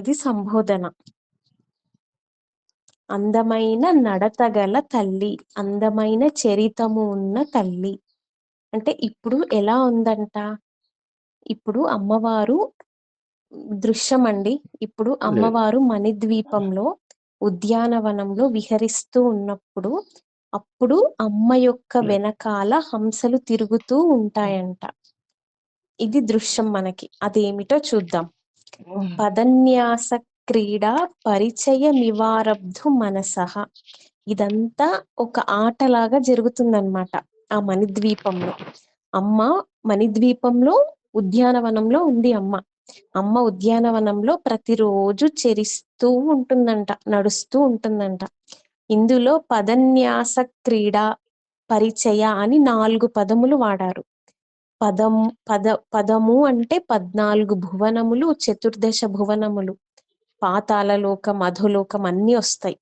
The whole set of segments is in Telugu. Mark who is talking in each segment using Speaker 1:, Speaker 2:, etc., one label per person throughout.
Speaker 1: ఇది సంబోధన. అందమైన నడతగల తల్లి, అందమైన చరితము ఉన్న తల్లి. అంటే ఇప్పుడు ఎలా ఉందంట, ఇప్పుడు అమ్మవారు దృశ్యం అండి. ఇప్పుడు అమ్మవారు మణిద్వీపంలో ఉద్యానవనంలో విహరిస్తూ ఉన్నప్పుడు, అప్పుడు అమ్మ యొక్క వెనకాల హంసలు తిరుగుతూ ఉంటాయంట. ఇది దృశ్యం మనకి. అదేమిటో చూద్దాం. పదన్యాస క్రీడా పరిచయమివారబ్ధు మనసః. ఇదంతా ఒక ఆటలాగా జరుగుతుందన్నమాట ఆ మణిద్వీపంలో. అమ్మ మణిద్వీపంలో ఉద్యానవనంలో ఉంది అమ్మ. అమ్మ ఉద్యానవనంలో ప్రతిరోజు చెరిస్తూ ఉంటుందంట, నడుస్తూ ఉంటుందంట. ఇందులో పదన్యాస క్రీడా పరిచయ అని 4 పదములు వాడారు. పదము అంటే 14 భువనములు, చతుర్దశ భువనములు, పాతాళలోకం, అధోలోకం అన్ని వస్తాయి.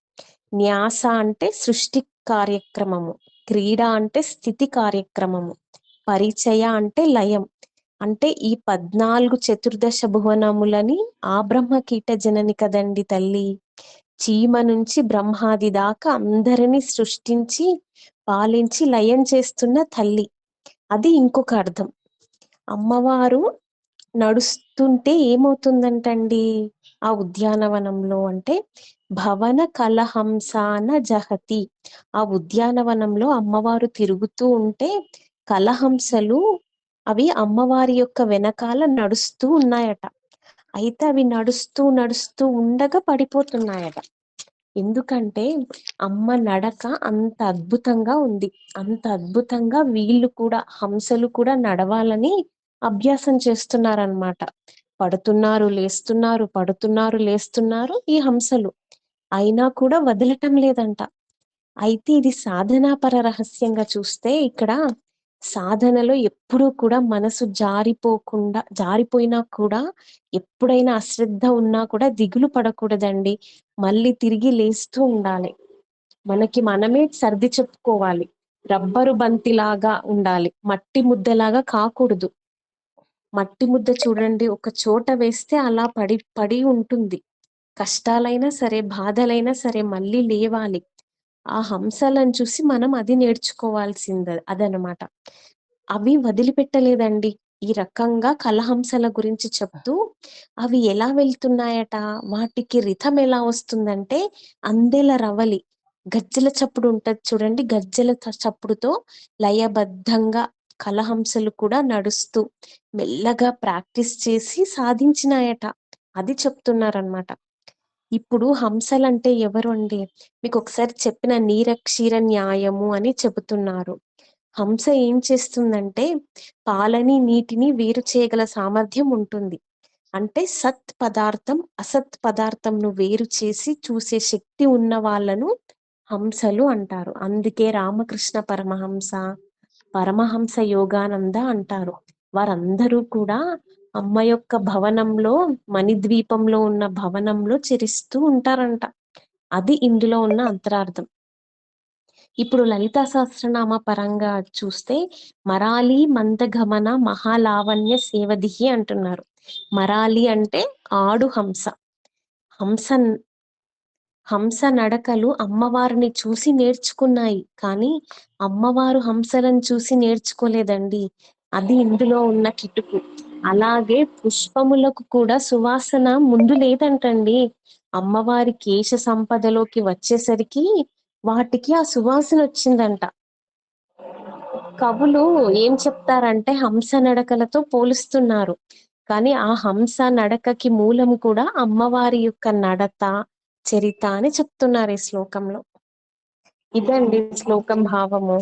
Speaker 1: న్యాస అంటే సృష్టి కార్యక్రమము, క్రీడ అంటే స్థితి కార్యక్రమము, పరిచయ అంటే లయం. అంటే ఈ 14 చతుర్దశ భువనములని ఆ బ్రహ్మ కీట జనని కదండి తల్లి. చీమ నుంచి బ్రహ్మాది దాకా అందరినీ సృష్టించి పాలించి లయం చేస్తున్న తల్లి. అది ఇంకొక అర్థం. అమ్మవారు నడుస్తుంటే ఏమవుతుందంటండి ఆ ఉద్యానవనంలో అంటే, భవన కలహంసాన జహతి. ఆ ఉద్యానవనంలో అమ్మవారు తిరుగుతూ ఉంటే కలహంసలు అవి అమ్మవారి యొక్క వెనకాల నడుస్తూ ఉన్నాయట. అయితే అవి నడుస్తూ నడుస్తూ ఉండగా పడిపోతున్నాయట. ఎందుకంటే అమ్మ నడక అంత అద్భుతంగా ఉంది. అంత అద్భుతంగా వీళ్ళు కూడా, హంసలు కూడా నడవాలని అభ్యాసం చేస్తున్నారన్నమాట. పడుతున్నారు లేస్తున్నారు, పడుతున్నారు లేస్తున్నారు ఈ హంసలు. అయినా కూడా వదలటం లేదంట. అయితే ఇది సాధనాపర రహస్యంగా చూస్తే ఇక్కడ సాధనలో ఎప్పుడూ కూడా మనసు జారిపోయినా కూడా, ఎప్పుడైనా అశ్రద్ధ ఉన్నా కూడా దిగులు పడకూడదండి. మళ్ళీ తిరిగి లేస్తూ ఉండాలి. మనకి మనమే సర్ది చెప్పుకోవాలి. రబ్బరు బంతిలాగా ఉండాలి, మట్టి ముద్దలాగా కాకూడదు. మట్టి ముద్ద చూడండి, ఒక చోట వేస్తే అలా పడి పడి ఉంటుంది. కష్టాలైనా సరే, బాధలైనా సరే మళ్ళీ లేవాలి. ఆ హంసలను చూసి మనం అది అదనమాట. అవి వదిలిపెట్టలేదండి. ఈ రకంగా కలహంసల గురించి చెప్తూ అవి ఎలా వెళ్తున్నాయట, వాటికి రిథం ఎలా వస్తుందంటే అందెల రవలి, గజ్జెల చప్పుడు ఉంటది చూడండి, గజ్జెల చప్పుడుతో లయబద్ధంగా కలహంసలు కూడా నడుస్తూ మెల్లగా ప్రాక్టీస్ చేసి సాధించినాయట. అది చెప్తున్నారనమాట. ఇప్పుడు హంసలంటే ఎవరు అండి? మీకు ఒకసారి చెప్పిన నీరక్షీర న్యాయము అని చెబుతున్నారు. హంస ఏం చేస్తుందంటే పాలని నీటిని వేరు చేయగల సామర్థ్యం ఉంటుంది. అంటే సత్ పదార్థం అసత్ పదార్థంను వేరు చేసి చూసే శక్తి ఉన్న వాళ్ళను హంసలు అంటారు. అందుకే రామకృష్ణ పరమహంస, పరమహంస యోగానంద అంటారు. వారందరూ కూడా అమ్మ యొక్క భవనంలో, మణిద్వీపంలో ఉన్న భవనంలో చెరిస్తూ ఉంటారంట. అది ఇందులో ఉన్న అంతరార్థం. ఇప్పుడు లలితా సహస్రనామ పరంగా చూస్తే మరాలి మందగమన మహాలావణ్య సేవదిహి అంటున్నారు. మరాలి అంటే ఆడు హంస. హంస నడకలు అమ్మవారిని చూసి నేర్చుకున్నాయి, కానీ అమ్మవారు హంసలను చూసి నేర్చుకోలేదండి. అది ఇందులో ఉన్న కిటుకు. అలాగే పుష్పములకు కూడా సువాసన ముందు లేదంటండి. అమ్మవారి కేశ సంపదలోకి వచ్చేసరికి వాటికి ఆ సువాసన వచ్చిందంట. కవులు ఏం చెప్తారంటే హంస నడకలతో పోలుస్తున్నారు, కానీ ఆ హంస నడకకి మూలం కూడా అమ్మవారి యొక్క నడత, చరిత అని చెప్తున్నారు ఈ శ్లోకంలో. ఇదండి శ్లోకం భావము.